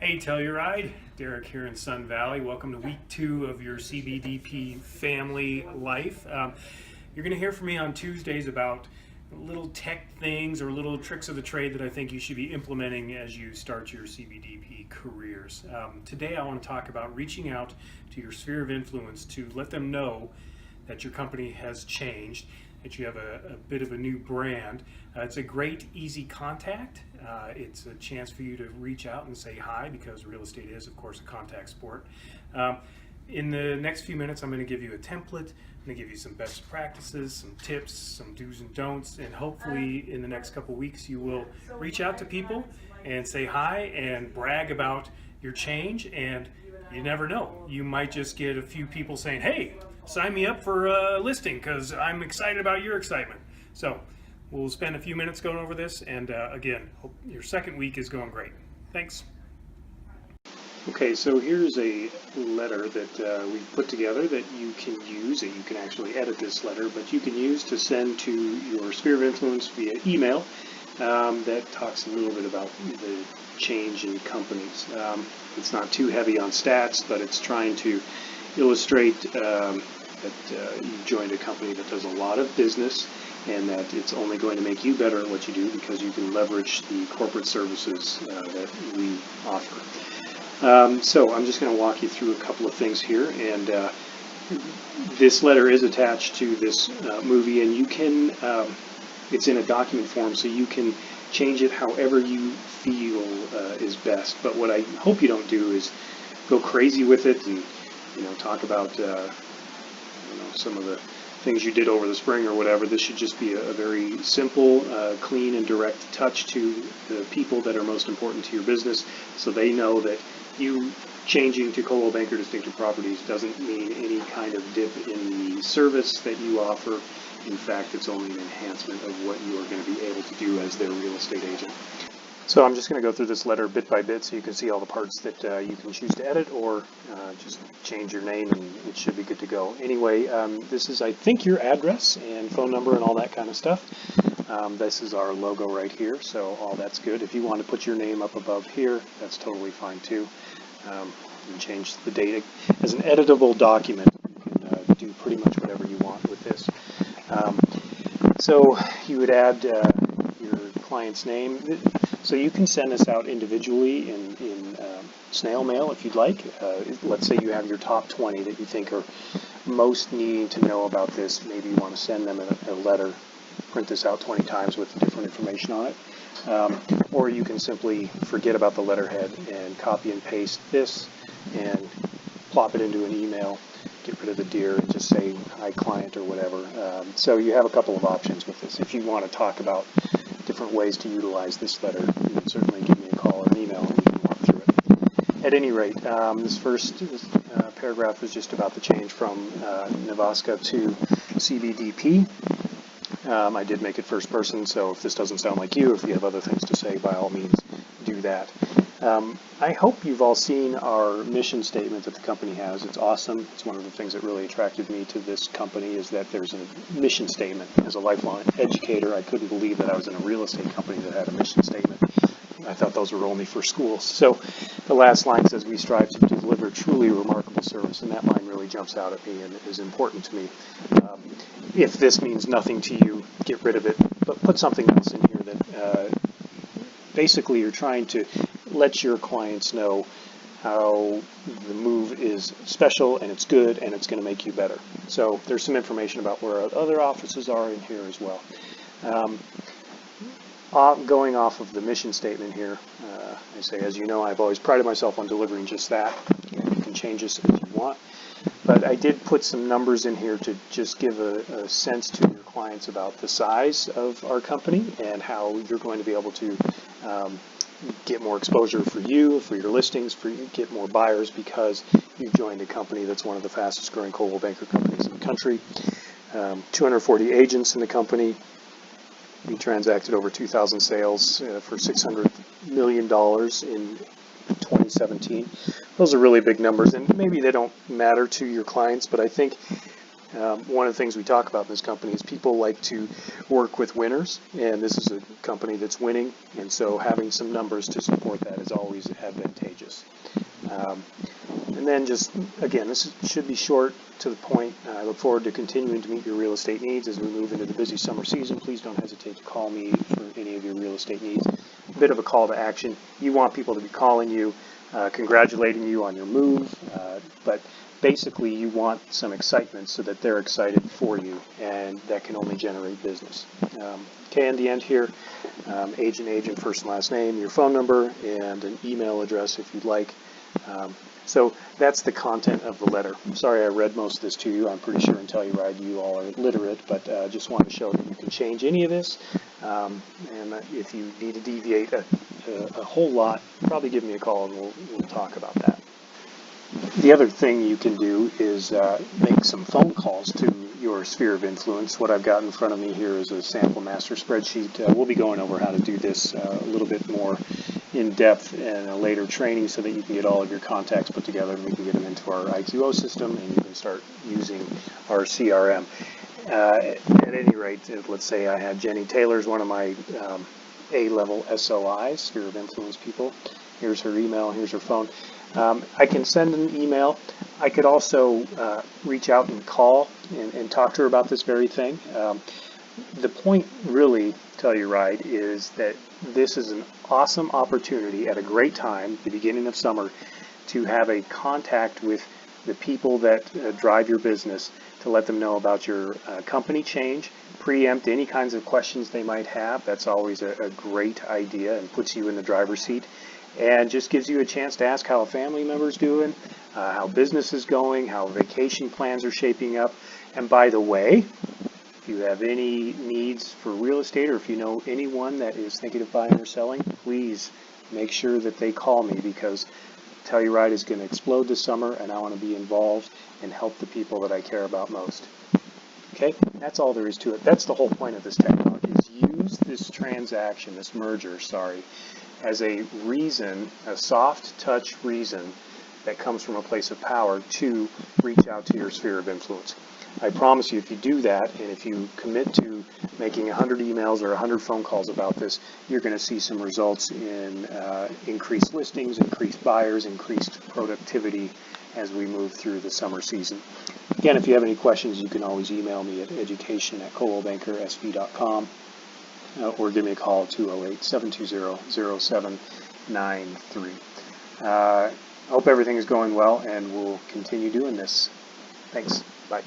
Hey Telluride, Derek here in Sun Valley. Welcome to week 2 of your CBDP family life. You're going to hear from me on Tuesdays about little tech things or little tricks of the trade that I think you should be implementing as you start your CBDP careers. Today I want to talk about reaching out to your sphere of influence to let them know that your company has changed, that you have a bit of a new brand. It's a great, easy contact. It's a chance for you to reach out and say hi, because real estate is, of course, a contact sport. In the next few minutes, I'm going to give you a template. I'm going to give you some best practices, some tips, some do's and don'ts, and hopefully in the next couple weeks you will reach out to people and say hi and brag about your change. And you never know, you might just get a few people saying, hey, sign me up for a listing because I'm excited about your excitement. So we'll spend a few minutes going over this, and again, hope your second week is going great. Thanks. Okay, so here's a letter that we've put together that you can use, and you can actually edit this letter, but you can use to send to your sphere of influence via email. That talks a little bit about the change in companies. It's not too heavy on stats, but it's trying to illustrate that you joined a company that does a lot of business, and that it's only going to make you better at what you do because you can leverage the corporate services that we offer. So I'm just going to walk you through a couple of things here, and this letter is attached to this movie, and you can, it's in a document form, so you can change it however you feel is best. But what I hope you don't do is go crazy with it and talk about some of the things you did over the spring or whatever. This should just be a very simple, clean and direct touch to the people that are most important to your business, so they know that you changing to Coldwell Banker Distinctive Properties doesn't mean any kind of dip in the service that you offer. In fact, it's only an enhancement of what you are going to be able to do as their real estate agent. So I'm just going to go through this letter bit by bit so you can see all the parts that you can choose to edit, or just change your name and it should be good to go. Anyway, this is, I think, your address and phone number and all that kind of stuff. This is our logo right here, so all that's good. If you want to put your name up above here, that's totally fine too. You can change the date. As an editable document, you can do pretty much whatever you want with this. So you would add your client's name. So you can send this out individually in snail mail if you'd like. Let's say you have your top 20 that you think are most needing to know about this. Maybe you want to send them a letter, print this out 20 times with different information on it. Or you can simply forget about the letterhead and copy and paste this and plop it into an email, get rid of the dear, and just say hi client or whatever. So you have a couple of options with this. If you want to talk about different ways to utilize this letter, you can certainly give me a call or an email and we can walk through it. At any rate, this first paragraph is just about the change from Nevaska to CBDP. I did make it first person, so if this doesn't sound like you, if you have other things to say, by all means, do that. I hope you've all seen our mission statement that the company has. It's awesome. It's one of the things that really attracted me to this company, is that there's a mission statement. As a lifelong educator, I couldn't believe that I was in a real estate company that had a mission statement. I thought those were only for schools. So the last line says, we strive to deliver truly remarkable service, and that line really jumps out at me and is important to me. If this means nothing to you, get rid of it, but put something else in here that basically you're trying to let your clients know how the move is special and it's good and it's going to make you better. So there's some information about where other offices are in here as well. Going off of the mission statement here, I say, as you know, I've always prided myself on delivering just that. You can change this if you want. But I did put some numbers in here to just give a sense to your clients about the size of our company and how you're going to be able to get more exposure for you, for your listings, for you get more buyers because you joined a company that's one of the fastest growing Coldwell Banker companies in the country. 240 agents in the company. We transacted over 2,000 sales for $600 million in 2017. Those are really big numbers, and maybe they don't matter to your clients, but I think One of the things we talk about in this company is people like to work with winners, and this is a company that's winning, and so having some numbers to support that is always advantageous. And then just, again, this should be short, to the point. I look forward to continuing to meet your real estate needs as we move into the busy summer season. Please don't hesitate to call me for any of your real estate needs. A bit of a call to action. You want people to be calling you, congratulating you on your move, but basically you want some excitement so that they're excited for you, and that can only generate business. Okay, in the end here, agent, first and last name, your phone number, and an email address if you'd like. So that's the content of the letter. Sorry I read most of this to you. I'm pretty sure in Telluride you all are literate, but just want to show that you can change any of this. And if you need to deviate a whole lot, probably give me a call and we'll talk about that. The other thing you can do is make some phone calls to your sphere of influence. What I've got in front of me here is a sample master spreadsheet. We'll be going over how to do this a little bit more in depth in a later training so that you can get all of your contacts put together and we can get them into our IQO system and you can start using our CRM. At any rate, let's say I had Jenny Taylor's one of my A-level SOIs, sphere of influence people. Here's her email, here's her phone. I can send an email. I could also reach out and call and talk to her about this very thing. The point really, Telluride, is that this is an awesome opportunity at a great time, the beginning of summer, to have a contact with the people that drive your business, to let them know about your company change, preempt any kinds of questions they might have. That's always a great idea and puts you in the driver's seat. And just gives you a chance to ask how a family member's doing, how business is going, how vacation plans are shaping up. And by the way, if you have any needs for real estate or if you know anyone that is thinking of buying or selling, please make sure that they call me, because Telluride is going to explode this summer and I want to be involved and help the people that I care about most. Okay, that's all there is to it. That's the whole point of this technology, is use this transaction, this merger, as a reason, a soft touch reason that comes from a place of power to reach out to your sphere of influence. I promise you, if you do that, and if you commit to making 100 emails or 100 phone calls about this, you're going to see some results in increased listings, increased buyers, increased productivity as we move through the summer season. Again, if you have any questions, you can always email me at education@coldwellbankersv.com. Or give me a call at 208-720-0793. I hope everything is going well, and we'll continue doing this. Thanks. Bye.